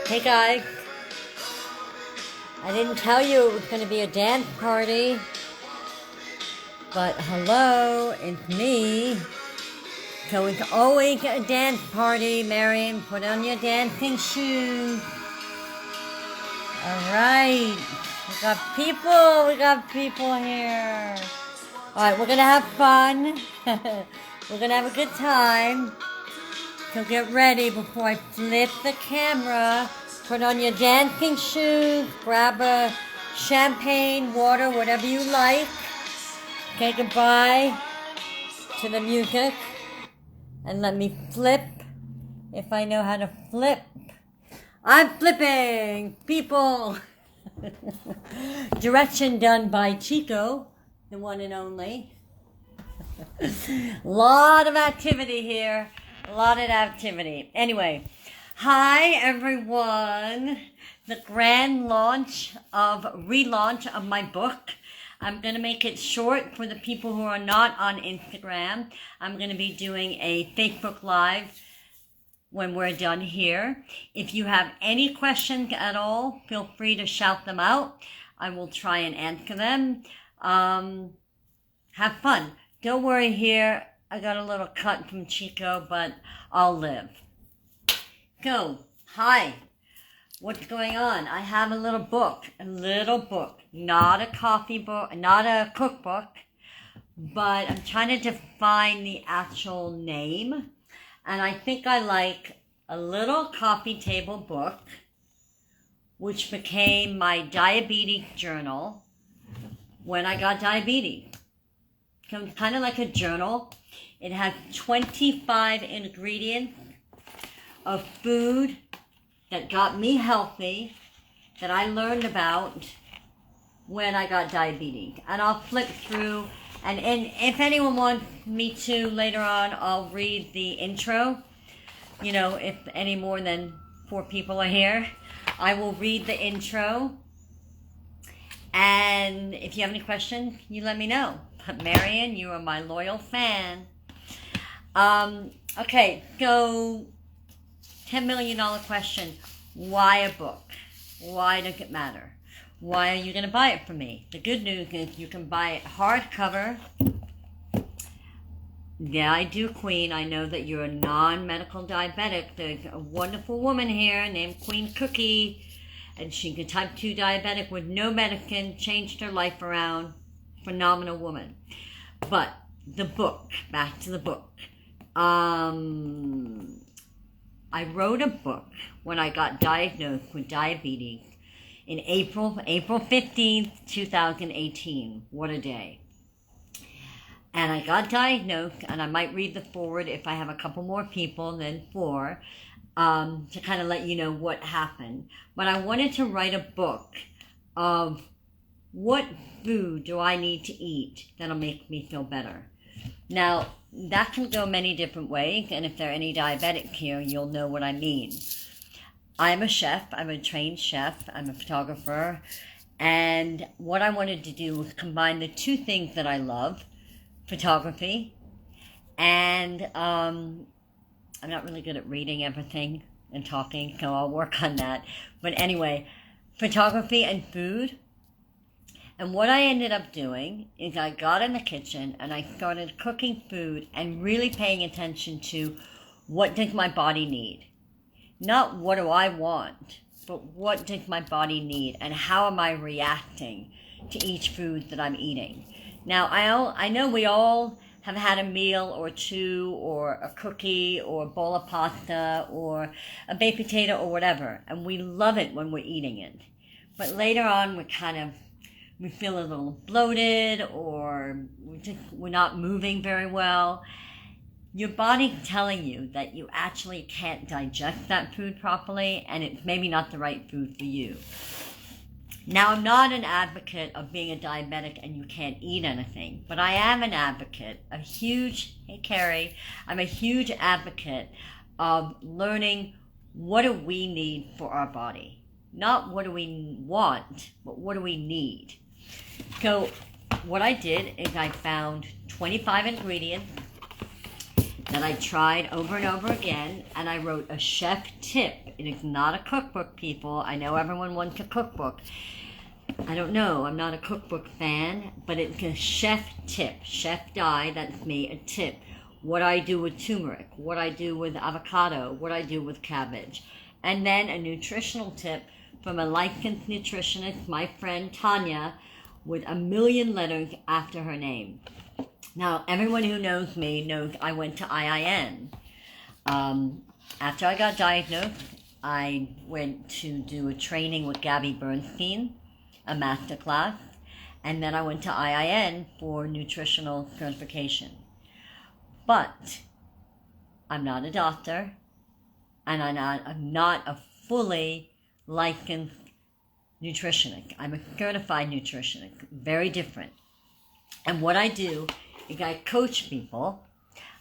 Hey guys, I didn't tell you it was going to be a dance party, but hello, it's me. So it's always a dance party, Marion. Put on your dancing shoes. Alright, we got people here. Alright, we're going to have fun. We're going to have a good time. So get ready before I flip the camera. Put on your dancing shoes. Grab a champagne, water, whatever you like. Say goodbye to the music. And let me flip if I know how to flip. I'm flipping, people. Direction done by Chico, the one and only. Lot of activity here. A lot of activity. Anyway, hi everyone. The grand relaunch of my book. I'm going to make it short for the people who are not on Instagram. I'm going to be doing a Facebook Live when we're done here. If you have any questions at all, feel free to shout them out. I will try and answer them. Have fun. Don't worry here. I got a little cut from Chico, but I'll live. So, hi. What's going on? I have a little book, not a coffee book, not a cookbook, but I'm trying to define the actual name. And I think I like a little coffee table book, which became my diabetes journal when I got diabetes. So it's kind of like a journal. It has 25 ingredients of food that got me healthy, that I learned about when I got diabetes. And I'll flip through, and if anyone wants me to later on, I'll read the intro. You know, if any more than 4 people are here, I will read the intro. And if you have any questions, you let me know. But Marion, you are my loyal fan. Okay, so $10 million question. Why a book? Why does it matter? Why are you going to buy it from me? The good news is you can buy it hardcover. Yeah, I do, Queen. I know that you're a non-medical diabetic. There's a wonderful woman here named Queen Cookie, and she's a type 2 diabetic with no medicine, changed her life around. Phenomenal woman. But the book, back to the book. I wrote a book when I got diagnosed with diabetes in April 15th, 2018. What a day. And I got diagnosed, and I might read the foreword if I have a couple more people than 4, to kind of let you know what happened. But I wanted to write a book of what food do I need to eat that'll make me feel better. Now, that can go many different ways, and if there are any diabetics here, you'll know what I mean. I'm a chef. I'm a trained chef. I'm a photographer. And what I wanted to do was combine the 2 things that I love, photography, and I'm not really good at reading everything and talking, so I'll work on that. But anyway, photography and food. And what I ended up doing is I got in the kitchen and I started cooking food and really paying attention to what does my body need. Not what do I want, but what does my body need and how am I reacting to each food that I'm eating. Now, I know we all have had a meal or 2 or a cookie or a bowl of pasta or a baked potato or whatever, and we love it when we're eating it. But later on, we feel a little bloated or we're not moving very well. Your body's telling you that you actually can't digest that food properly and it's maybe not the right food for you. Now, I'm not an advocate of being a diabetic and you can't eat anything, but I am an advocate, hey Carrie, I'm a huge advocate of learning what do we need for our body. Not what do we want, but what do we need. So what I did is I found 25 ingredients that I tried over and over again, and I wrote a chef tip. It is not a cookbook, people. I know everyone wants a cookbook. I don't know, I'm not a cookbook fan, but it's a chef tip. Chef die, that's me, a tip. What I do with turmeric, what I do with avocado, what I do with cabbage. And then a nutritional tip from a licensed nutritionist, my friend Tanya, with 1 million letters after her name. Now, everyone who knows me knows I went to IIN. After I got diagnosed, I went to do a training with Gabby Bernstein, a master class, and then I went to IIN for nutritional certification. But I'm not a doctor, and I'm not a fully licensed nutritionist. I'm a certified nutritionist, very different. And what I do is I coach people.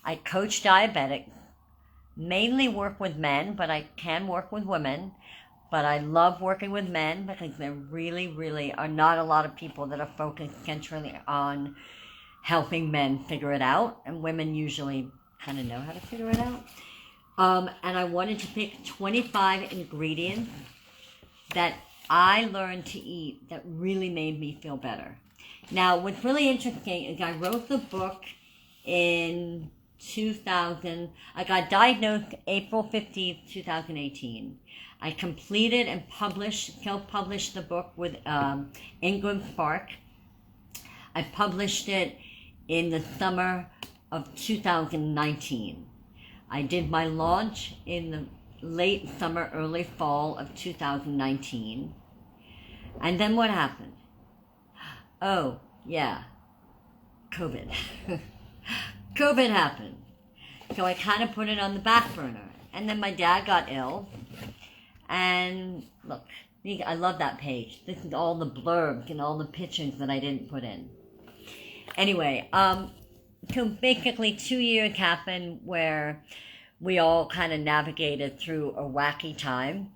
I coach diabetics, mainly work with men, but I can work with women. But I love working with men because there really are not a lot of people that are focused centrally on helping men figure it out. And women usually kind of know how to figure it out. And I wanted to pick 25 ingredients that I learned to eat that really made me feel better. Now, what's really interesting is I wrote the book in 2000. I got diagnosed April 15th, 2018. I completed and self-published the book with Ingram Spark. I published it in the summer of 2019. I did my launch in the late summer, early fall of 2019. And then what happened? Oh, yeah, COVID. COVID happened. So I kind of put it on the back burner. And then my dad got ill. And look, I love that page. This is all the blurbs and all the pictures that I didn't put in. Anyway, so basically 2 years happened where we all kind of navigated through a wacky time.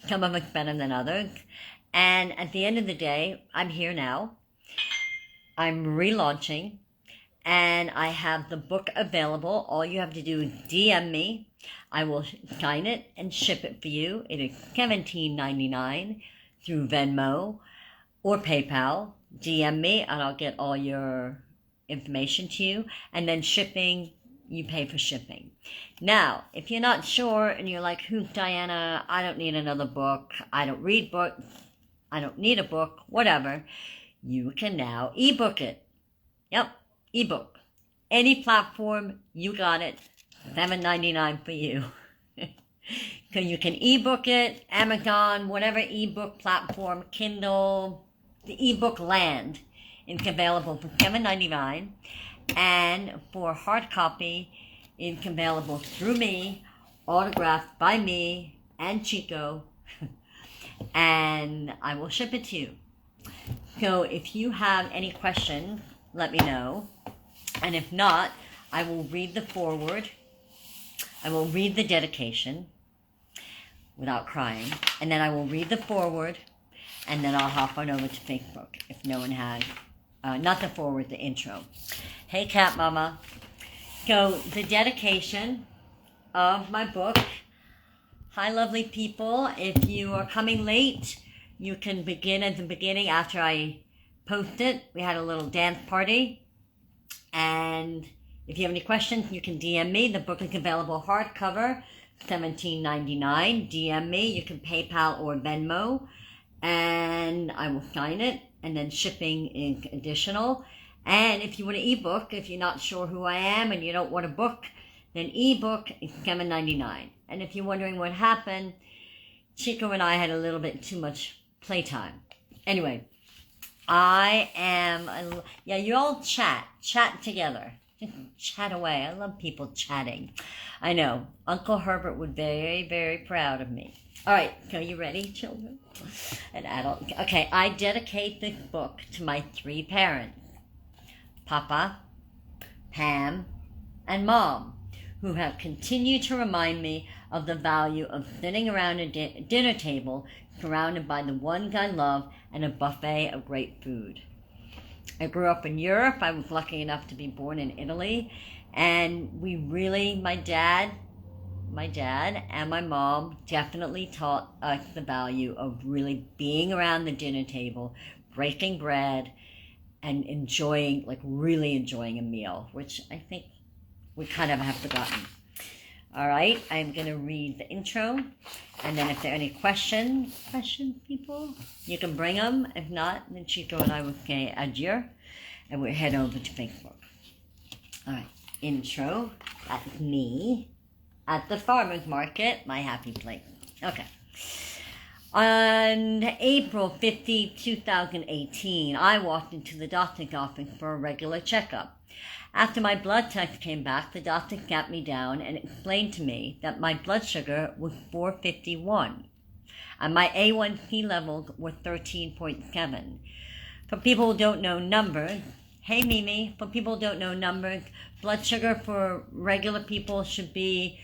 Some of us better than others. And at the end of the day, I'm here now. I'm relaunching. And I have the book available. All you have to do is DM me. I will sign it and ship it for you. It is $17.99 through Venmo or PayPal. DM me and I'll get all your information to you. And then shipping, you pay for shipping. Now, if you're not sure and you're like, who's Diana? I don't need another book. I don't read books. I don't need a book. Whatever. You can now ebook it. Yep. Ebook. Any platform, you got it. $7.99 for you. So you can ebook it, Amazon, whatever ebook platform, Kindle, the ebook land. It's available for $7.99. And for hard copy, it's available through me, autographed by me and Chico. And I will ship it to you. So if you have any questions, let me know. And if not, I will read the foreword. I will read the dedication without crying. And then I will read the foreword. And then I'll hop on over to Facebook if no one has. Not the foreword, the intro. Hey, Cat Mama. So the dedication of my book. Hi, lovely people. If you are coming late, you can begin at the beginning after I post it. We had a little dance party. And if you have any questions, you can DM me. The book is available hardcover, $17.99. DM me. You can PayPal or Venmo. And I will sign it. And then shipping is additional. And if you want an ebook, if you're not sure who I am and you don't want a book, then ebook is $7.99. And if you're wondering what happened, Chico and I had a little bit too much playtime. Anyway, you all chat together. Just chat away. I love people chatting. I know. Uncle Herbert would be very, very proud of me. All right, so you ready, children? And adults. Okay, I dedicate this book to my 3 parents, Papa, Pam, and Mom, who have continued to remind me of the value of sitting around a dinner table surrounded by the ones I love and a buffet of great food. I grew up in Europe. I was lucky enough to be born in Italy, And we really, my dad and my mom definitely taught us the value of really being around the dinner table, breaking bread, and enjoying, like really enjoying a meal, which I think we kind of have forgotten. All right, I'm going to read the intro, and then if there are any questions, people, you can bring them. If not, then Chico and I will say adieu, and we'll head over to Facebook. All right, intro. That's me at the farmer's market, my happy place. Okay. On April 15, 2018, I walked into the doctor's office for a regular checkup. After my blood test came back, the doctor sat me down and explained to me that my blood sugar was 451 and my A1C levels were 13.7. For people who don't know numbers, hey Mimi, for people who don't know numbers, blood sugar for regular people should be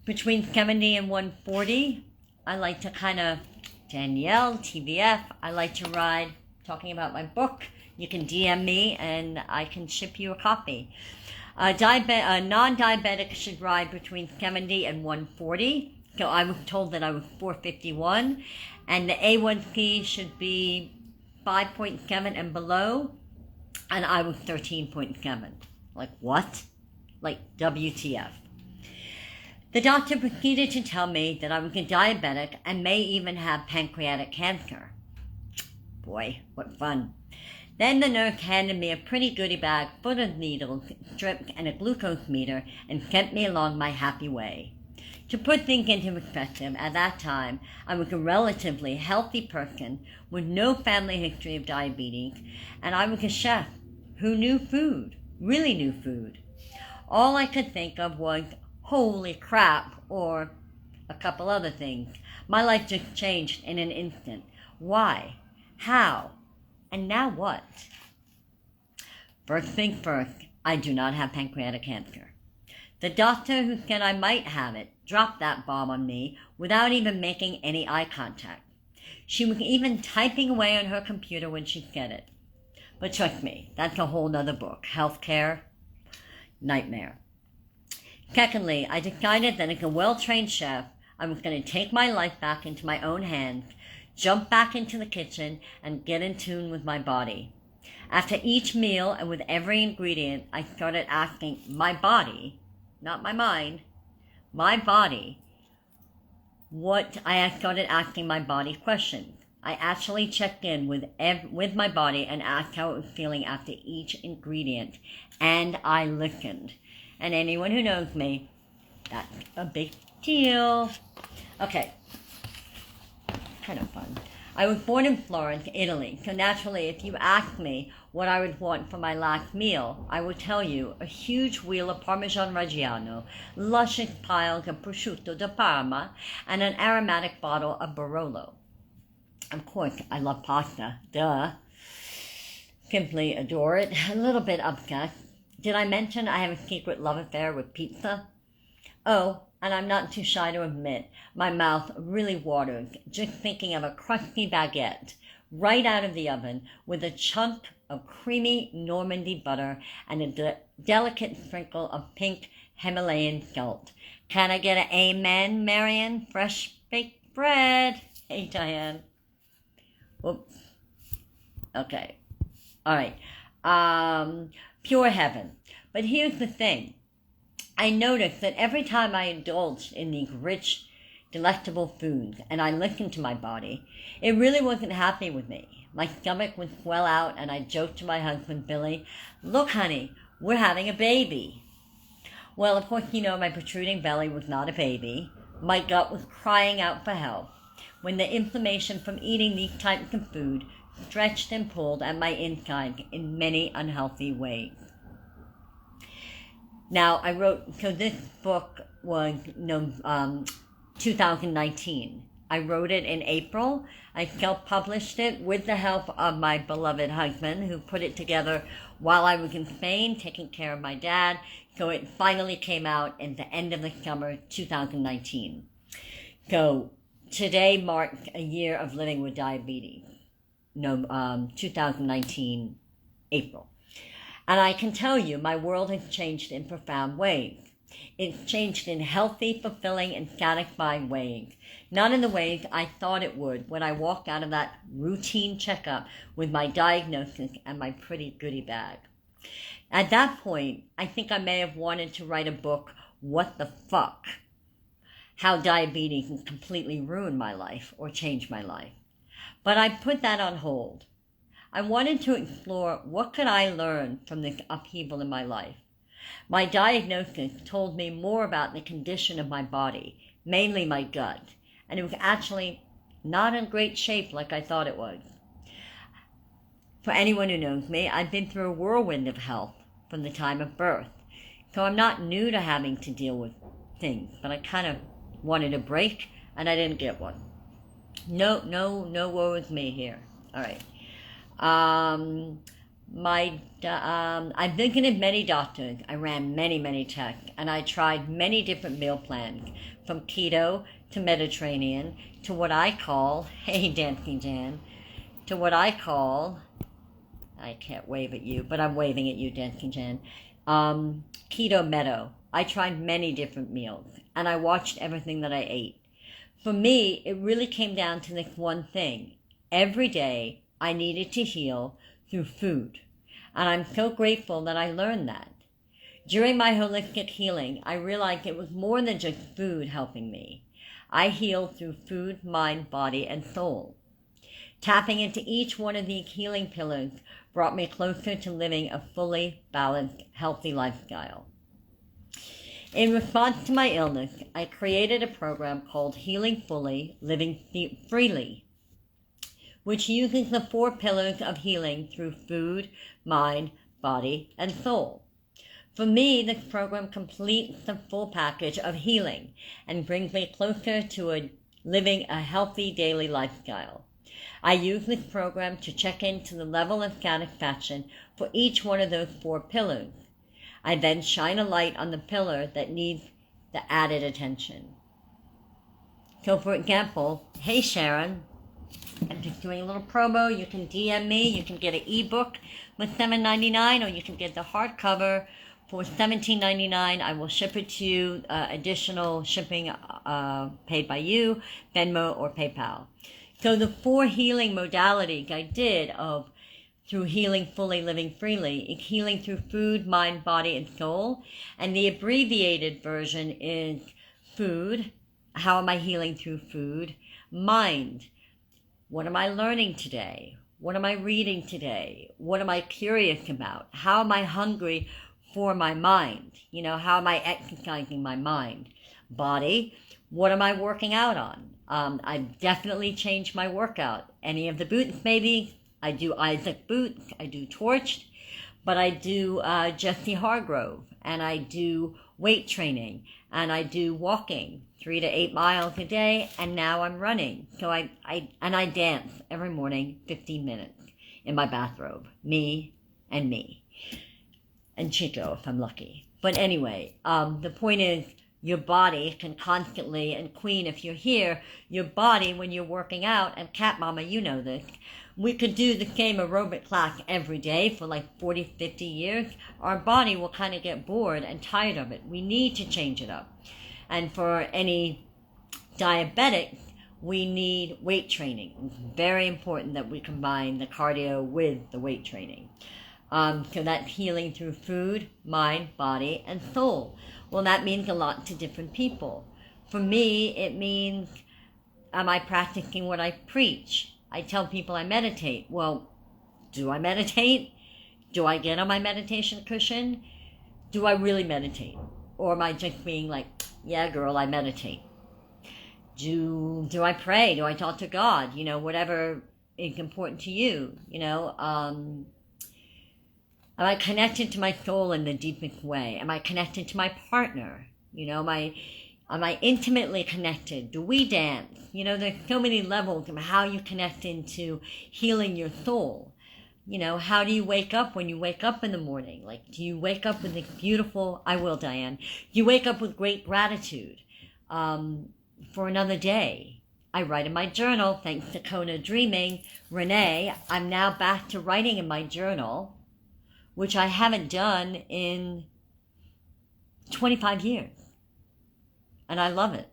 between 70 and 140. I like to kind of, Danielle, TVF, I like to ride, talking about my book. You can DM me and I can ship you a copy. Non-diabetic should ride between 70 and 140. So I was told that I was 451. And the A1C should be 5.7 and below. And I was 13.7. Like what? Like WTF. The doctor proceeded to tell me that I was a diabetic and may even have pancreatic cancer. Boy, what fun. Then the nurse handed me a pretty goodie bag full of needles, strips, and a glucose meter and sent me along my happy way. To put things into perspective, at that time, I was a relatively healthy person with no family history of diabetes, and I was a chef who knew food, really knew food. All I could think of was, holy crap, or a couple other things. My life just changed in an instant. Why? How? And now what? First thing first, I do not have pancreatic cancer. The doctor who said I might have it dropped that bomb on me without even making any eye contact. She was even typing away on her computer when she said it. But trust me, that's a whole nother book. Healthcare, nightmare. Secondly, I decided that as a well-trained chef, I was going to take my life back into my own hands, jump back into the kitchen, and get in tune with my body. After each meal and with every ingredient, I started asking my body, not my mind, my body, I started asking my body questions. I actually checked in with my body and asked how it was feeling after each ingredient, and I listened. And anyone who knows me, that's a big deal. Okay, kind of fun. I was born in Florence, Italy, so naturally if you ask me what I would want for my last meal, I would tell you a huge wheel of Parmesan Reggiano, luscious piles of prosciutto di Parma, and an aromatic bottle of Barolo. Of course, I love pasta, duh. Simply adore it, a little bit obsessed. Did I mention I have a secret love affair with pizza? Oh, and I'm not too shy to admit, my mouth really waters just thinking of a crusty baguette right out of the oven with a chunk of creamy Normandy butter and a delicate sprinkle of pink Himalayan salt. Can I get an amen, Marion? Fresh baked bread. Hey, Diane. Whoops. Okay. All right. Pure heaven. But here's the thing. I noticed that every time I indulged in these rich, delectable foods and I listened to my body, it really wasn't happy with me. My stomach would swell out and I'd joke to my husband, Billy, look, honey, we're having a baby. Well, of course, you know my protruding belly was not a baby. My gut was crying out for help when the inflammation from eating these types of food stretched and pulled at my insides in many unhealthy ways. Now, so this book was 2019. I wrote it in April. I self-published it with the help of my beloved husband, who put it together while I was in Spain taking care of my dad. So it finally came out in the end of the summer 2019. So today marks a year of living with diabetes. 2019 April. And I can tell you, my world has changed in profound ways. It's changed in healthy, fulfilling, and satisfying ways. Not in the ways I thought it would when I walked out of that routine checkup with my diagnosis and my pretty goodie bag. At that point, I think I may have wanted to write a book, What the Fuck? How Diabetes has completely ruined my life or changed my life. But I put that on hold. I wanted to explore what could I learn from this upheaval in my life. My diagnosis told me more about the condition of my body, mainly my gut, and it was actually not in great shape like I thought it was. For anyone who knows me, I've been through a whirlwind of health from the time of birth, so I'm not new to having to deal with things, but I kind of wanted a break, and I didn't get one. No woe is me here. All right. I've visited many doctors. I ran many tests, and I tried many different meal plans, from keto to Mediterranean to what I call, hey Dancing Jan, to what I call, I can't wave at you, but I'm waving at you, Dancing Jan, keto meadow. I tried many different meals, and I watched everything that I ate. For me, it really came down to this one thing. Every day, I needed to heal through food. And I'm so grateful that I learned that. During my holistic healing, I realized it was more than just food helping me. I healed through food, mind, body, and soul. Tapping into each one of these healing pillars brought me closer to living a fully balanced, healthy lifestyle. In response to my illness, I created a program called Healing Fully, Living Freely, which uses the 4 pillars of healing through food, mind, body, and soul. For me, this program completes the full package of healing and brings me closer to living a healthy daily lifestyle. I use this program to check into the level of satisfaction for each one of those 4 pillars. I then shine a light on the pillar that needs the added attention. So for example, hey Sharon, I'm just doing a little promo. You can DM me. You can get an ebook with $7.99, or you can get the hardcover for $17.99. I will ship it to you. Additional shipping paid by you, Venmo, or PayPal. So the 4 healing modalities I did through Healing Fully, Living Freely is healing through food, mind, body, and soul. And the abbreviated version is food. How am I healing through food? Mind. What am I learning today? What am I reading today? What am I curious about? How am I hungry for my mind? How am I exercising my mind? Body, what am I working out on? I've definitely changed my workout. Any of the boots, maybe. I do Isaac boots, I do Torched, but I do Jesse Hargrove, and I do weight training, and I do walking 3 to 8 miles a day, and now I'm running. So I dance every morning 15 minutes in my bathrobe. Me, and Chico if I'm lucky. But anyway, the point is, your body can constantly, and Queen, if you're here, your body, when you're working out, and Cat Mama, you know this, we could do the same aerobic class every day for like 40, 50 years. Our body will kind of get bored and tired of it. We need to change it up. And for any diabetics, we need weight training. It's very important that we combine the cardio with the weight training. So that's healing through food, mind, body, and soul. Well, that means a lot to different people. For me, it means, am I practicing what I preach? I tell people I meditate. Well, do I meditate? Do I get on my meditation cushion? Do I really meditate? Or am I just being like, yeah, girl, I meditate? Do I pray? Do I talk to God? Whatever is important to you. Am I connected to my soul in the deepest way? Am I connected to my partner? Am I intimately connected? Do we dance? There's so many levels of how you connect into healing your soul. How do you wake up when you wake up in the morning? Do you wake up with this beautiful, I will, Diane, do you wake up with great gratitude for another day? I write in my journal, thanks to Kona Dreaming. Renee, I'm now back to writing in my journal, which I haven't done in 25 years. And I love it.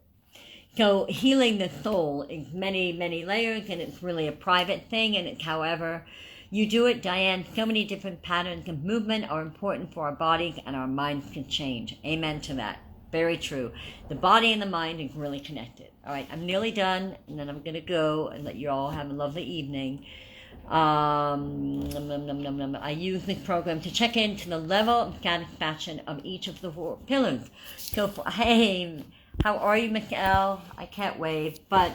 So healing the soul is many, many layers, and it's really a private thing. And it's however you do it, Diane, so many different patterns of movement are important for our bodies, and our minds can change. Amen to that. Very true. The body and the mind is really connected. All right, I'm nearly done, and then I'm going to go and let you all have a lovely evening. I use this program to check into the level of satisfaction of each of the 4 pillars. So, hey, how are you, Michael? I can't wave, but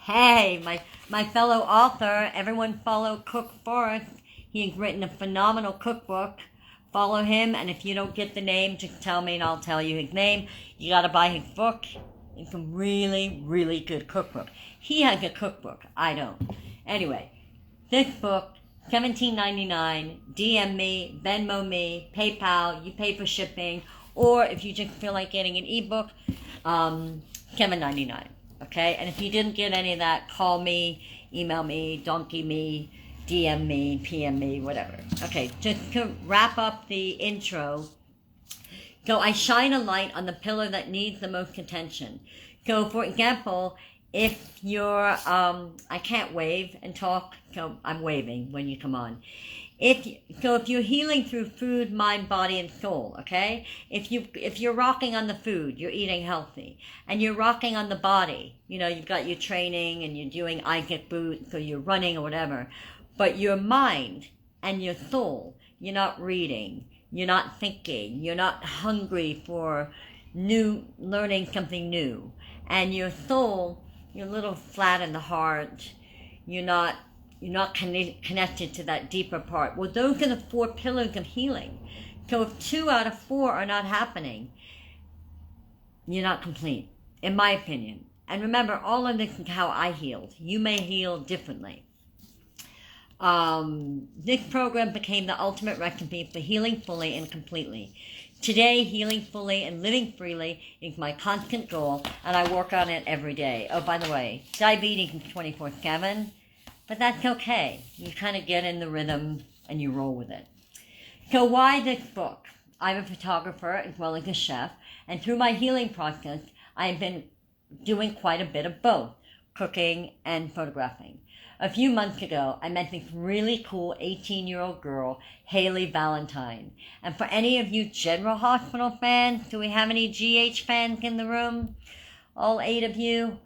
hey, my fellow author, everyone follow Cook Forrest. He has written a phenomenal cookbook. Follow him, and if you don't get the name, just tell me and I'll tell you his name. You got to buy his book. It's a really, really good cookbook. He has a cookbook. I don't. Anyway, this book, $17.99. DM me, Venmo me, PayPal. You pay for shipping. Or if you just feel like getting an ebook, $7.99. Okay? And if you didn't get any of that, call me, email me, donkey me, DM me, PM me, whatever. Okay, just to wrap up the intro. So I shine a light on the pillar that needs the most attention. So for example, if you're, I can't wave and talk, so I'm waving when you come on. If you're healing through food, mind, body, and soul, okay? If you're rocking on the food, you're eating healthy, and you're rocking on the body, you know, you've got your training and you're doing Isaac boots or you're running or whatever, but your mind and your soul, you're not reading, you're not thinking, you're not hungry for learning something new, and your soul, you're a little flat in the heart, you're not connected to that deeper part. Well, those are the 4 pillars of healing. So if 2 out of 4 are not happening, you're not complete, in my opinion. And remember, all of this is how I healed. You may heal differently. This program became the ultimate recipe for healing fully and completely. Today, healing fully and living freely is my constant goal, and I work on it every day. Oh, by the way, diabetes is 24/7, but that's okay. You kind of get in the rhythm and you roll with it. So why this book? I'm a photographer as well as a chef, and through my healing process, I've been doing quite a bit of both, cooking and photographing. A few months ago, I met this really cool 18-year-old girl, Haley Valentine. And for any of you General Hospital fans, do we have any GH fans in the room? All 8 of you?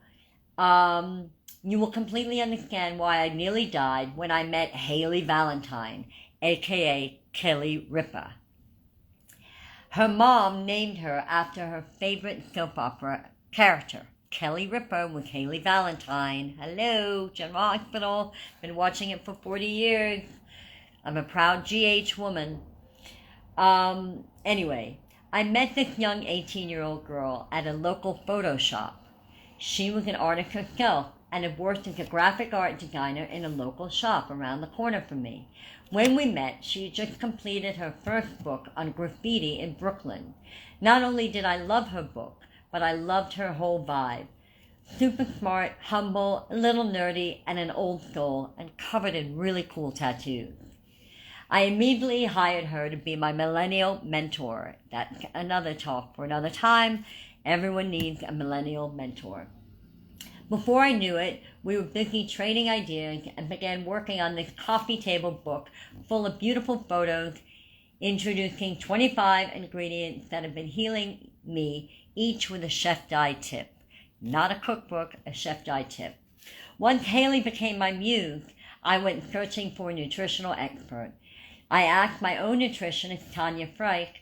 You will completely understand why I nearly died when I met Haley Valentine, aka Kelly Ripa. Her mom named her after her favorite soap opera character. Kelly Ripa with Haley Valentine. Hello, General Hospital. Been watching it for 40 years. I'm a proud GH woman. Anyway, I met this young 18-year-old girl at a local photo shop. She was an artist herself and had worked as a graphic art designer in a local shop around the corner from me. When we met, she had just completed her first book on graffiti in Brooklyn. Not only did I love her book, but I loved her whole vibe. Super smart, humble, a little nerdy, and an old soul, and covered in really cool tattoos. I immediately hired her to be my millennial mentor. That's another talk for another time. Everyone needs a millennial mentor. Before I knew it, we were busy trading ideas and began working on this coffee table book full of beautiful photos, introducing 25 ingredients that have been healing me, each with a chef die tip. Not a cookbook, a chef die tip. Once Haley became my muse, I went searching for a nutritional expert. I asked my own nutritionist, Tanya Freich,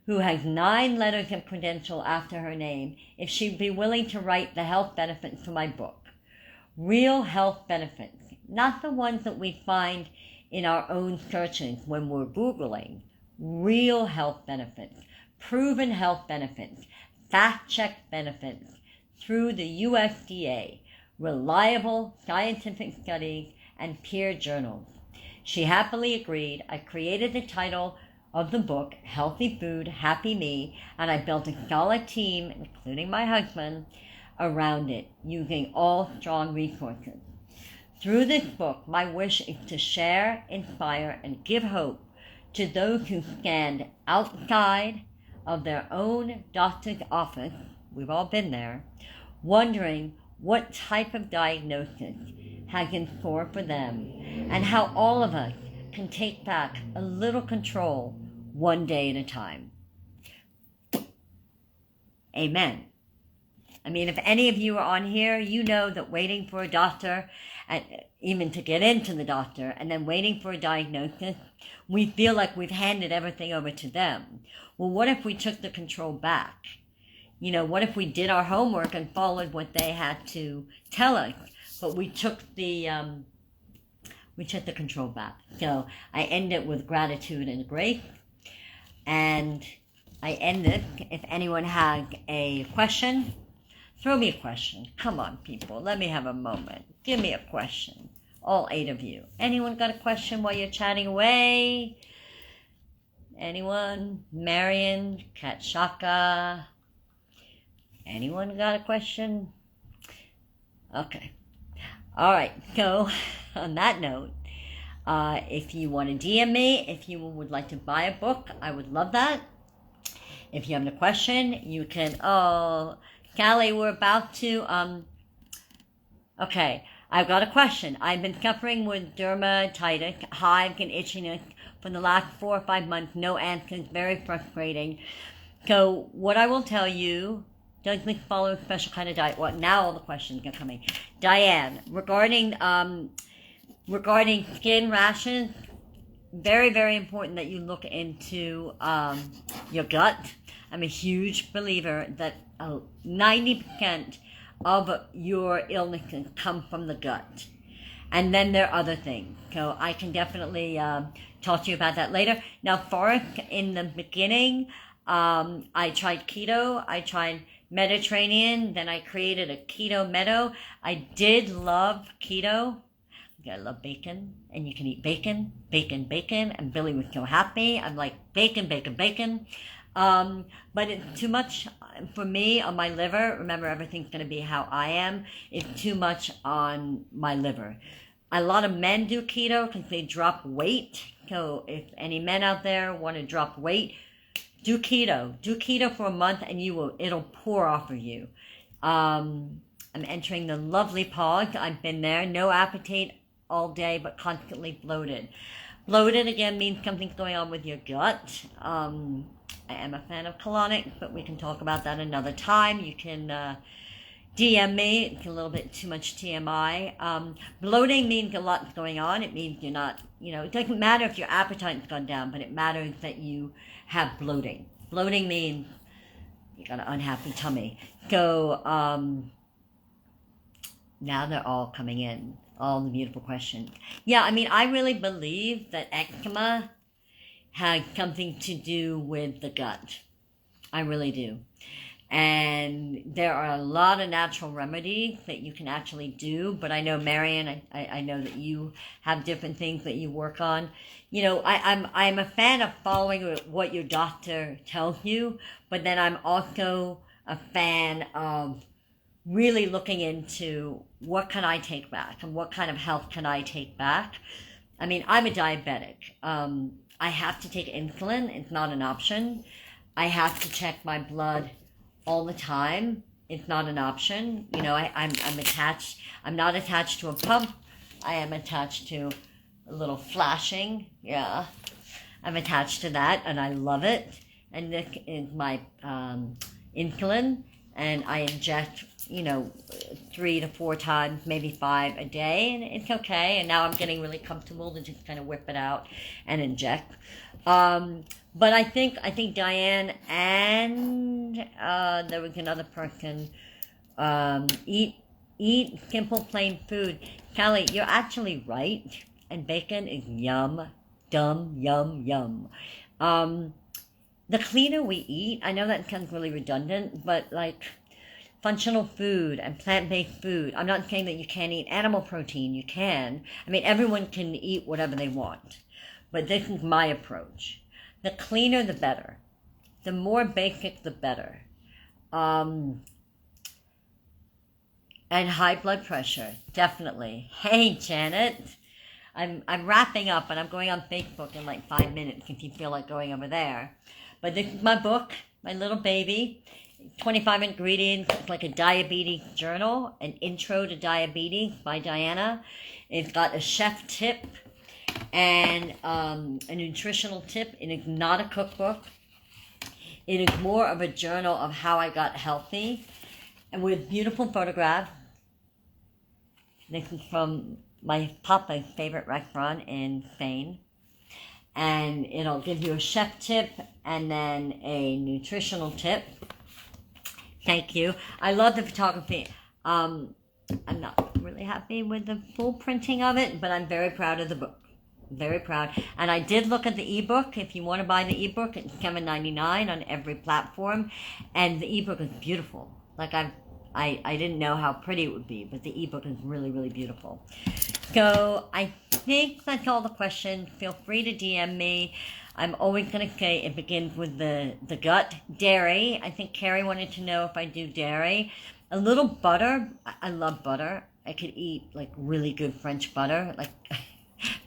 who has 9 letters of credential after her name, if she'd be willing to write the health benefits for my book. Real health benefits, not the ones that we find in our own searches when we're Googling. Real health benefits, proven health benefits, fact-checked benefits through the USDA, reliable scientific studies, and peer journals. She happily agreed. I created the title of the book, Healthy Food, Happy Me, and I built a solid team, including my husband, around it, using all strong resources. Through this book, my wish is to share, inspire, and give hope to those who stand outside of their own doctor's office, we've all been there, wondering what type of diagnosis has in store for them, and how all of us can take back a little control one day at a time. Amen. I mean, if any of you are on here, you know that waiting for a doctor, and even to get into the doctor, and then waiting for a diagnosis, we feel like we've handed everything over to them. Well, what if we took the control back? You know, what if we did our homework and followed what they had to tell us, but we took the control back? So I end it with gratitude and grace, and I end it. If anyone has a question, throw me a question. Come on, people. Let me have a moment. Give me a question. All 8 of you. Anyone got a question while you're chatting away? Anyone? Marion? Kat Shaka? Anyone got a question? Okay. All right. So, on that note, if you want to DM me, if you would like to buy a book, I would love that. If you have a question, you can... Oh, Callie, we're about to... Okay, I've got a question. I've been suffering with dermatitis, hives, and itchiness for the last 4 or 5 months. No answers. Very frustrating. So what I will tell you... Does this follow a special kind of diet? Well, now all the questions are coming. Diane, regarding skin rashes, very, very important that you look into your gut. I'm a huge believer that 90% of your illnesses come from the gut. And then there are other things. So I can definitely talk to you about that later. Now, Forrest, in the beginning, I tried keto. I tried Mediterranean. Then I created a keto meadow. I did love keto. I love bacon, and you can eat bacon, bacon, bacon, and Billy was so happy. I'm like, bacon, bacon, bacon. But it's too much for me on my liver. Remember, everything's going to be how I am. It's too much on my liver. A lot of men do keto because they drop weight. So if any men out there want to drop weight, do keto. Do keto for a month and it'll pour off of you. I'm entering the lovely pause. I've been there. No appetite all day, but constantly bloated. Bloated, again, means something's going on with your gut. I am a fan of colonics, but we can talk about that another time. You can DM me. It's a little bit too much TMI. Bloating means a lot's going on. It means you're not, it doesn't matter if your appetite's gone down, but it matters that you have bloating. Bloating means you got an unhappy tummy. So now they're all coming in. All the beautiful questions. Yeah, I really believe that eczema has something to do with the gut. I really do. And there are a lot of natural remedies that you can actually do. But I know, Marion, I know that you have different things that you work on. I'm a fan of following what your doctor tells you. But then I'm also a fan of really looking into what can I take back and what kind of health can I take back. I'm a diabetic. I have to take insulin. It's not an option. I have to check my blood all the time. It's not an option. I'm attached. I'm not attached to a pump. I am attached to a little flashing. Yeah. I'm attached to that and I love it. And this is my insulin. And I inject, 3 to 4 times, maybe 5 a day, and it's okay. And now I'm getting really comfortable to just kind of whip it out and inject. But I think Diane and there was another person. Eat simple, plain food. Callie, you're actually right. And bacon is yum, yum, yum. The cleaner we eat, I know that sounds really redundant, but functional food and plant-based food. I'm not saying that you can't eat animal protein. You can. Everyone can eat whatever they want. But this is my approach. The cleaner, the better. The more basic, the better. And high blood pressure, definitely. Hey, Janet. I'm wrapping up, and I'm going on Facebook in like 5 minutes if you feel like going over there. But this is my book, my little baby. 25 ingredients. It's like a diabetes journal, an intro to diabetes by Diana. It's got a chef tip and a nutritional tip. It is not a cookbook. It is more of a journal of how I got healthy, and with beautiful photographs. This is from my papa's favorite restaurant in Spain. And it'll give you a chef tip and then a nutritional tip. Thank you. I love the photography. I'm not really happy with the full printing of it, but I'm very proud of the book. Very proud. And I did look at the ebook. If you want to buy the ebook, it's $7.99 on every platform. And the ebook is beautiful. Like I didn't know how pretty it would be, but the ebook is really, really beautiful. So I think that's all the questions. Feel free to DM me. I'm always going to say it begins with the gut. Dairy. I think Carrie wanted to know if I do dairy. A little butter. I love butter. I could eat like really good French butter. Like,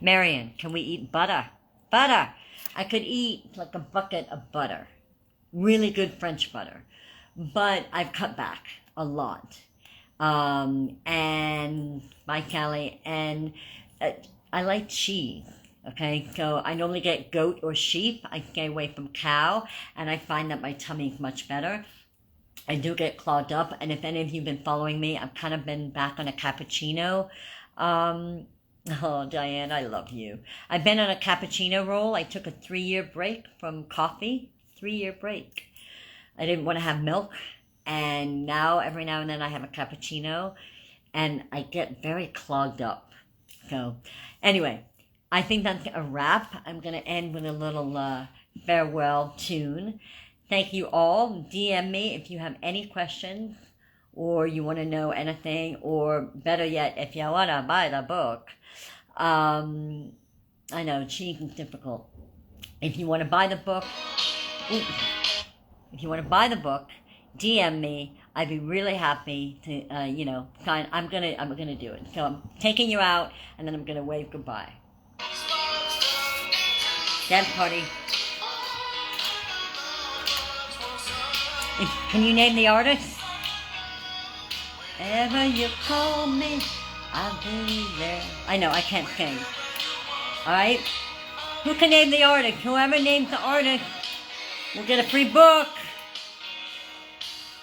Marion, can we eat butter? Butter. I could eat like a bucket of butter. Really good French butter. But I've cut back a lot. And by Callie, and I like cheese. Okay, so I normally get goat or sheep. I stay away from cow, and I find that my tummy is much better. I do get clogged up, and if any of you have been following me, I've kind of been back on a cappuccino. Oh, Diane, I love you. I've been on a cappuccino roll. I took a 3-year break from coffee. 3-year break. I didn't want to have milk, and now every now and then I have a cappuccino, and I get very clogged up. So, anyway, I think that's a wrap. I'm going to end with a little farewell tune. Thank you all. DM me if you have any questions, or you want to know anything, or better yet, if you want to buy the book. I know, cheese is difficult. If you want to buy the book, DM me. I'd be really happy to, sign. I'm gonna do it. So I'm taking you out, and then I'm gonna wave goodbye. Dance party. Can you name the artist? Ever you call me, I'll be there. I know, I can't sing. Alright? Who can name the artist? Whoever names the artist will get a free book.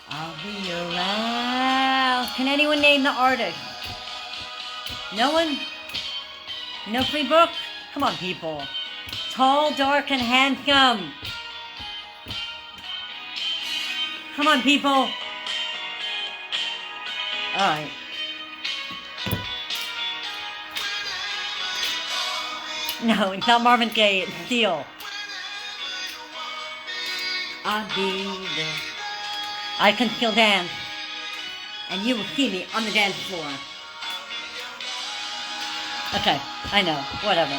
I'll be around. Can anyone name the artist? No one? No free book? Come on, people. Tall, dark, and handsome. Come on, people. Alright. No, it's not Marvin Gaye, it's Steel. I'll be there. I can still dance. And you will see me on the dance floor. Okay, I know, whatever.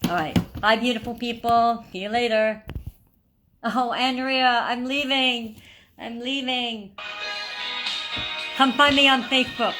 Alright, bye beautiful people. See you later. Oh, Andrea, I'm leaving. Come find me on Facebook.